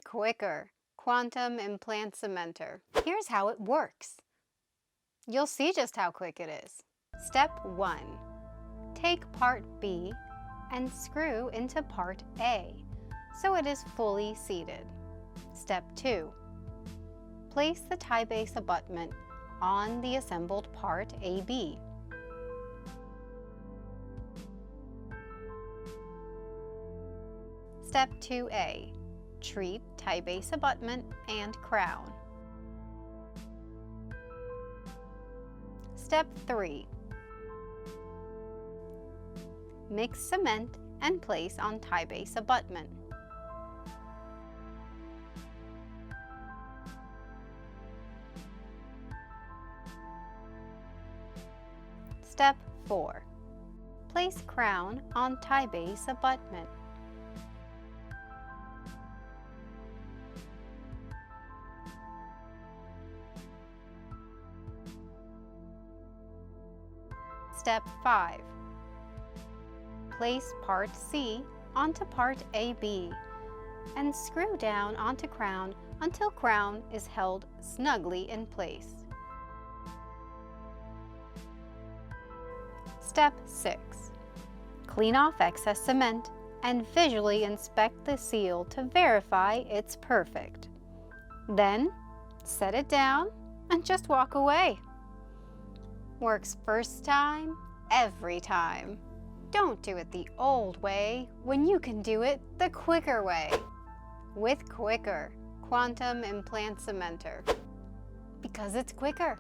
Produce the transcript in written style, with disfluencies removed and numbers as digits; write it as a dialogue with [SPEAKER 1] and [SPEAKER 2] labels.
[SPEAKER 1] Quicr, Quantum Implant Cementer. Here's how it works. You'll see just how quick it is. Step 1. Take part B and screw into part A so it is fully seated. Step 2. Place the tie base abutment on the assembled part AB. Step 2A. Treat tie base abutment and crown. Step 3. Mix cement and place on tie base abutment. Step 4. Place crown on tie base abutment. Step 5. Place part C onto part AB and screw down onto crown until crown is held snugly in place. Step 6. Clean off excess cement and visually inspect the seal to verify it's perfect. Then, set it down and just walk away. Works first time, every time. Don't do it the old way when you can do it the Quicr way. With Quicr, Quantum Implant Cementer. Because it's quicker.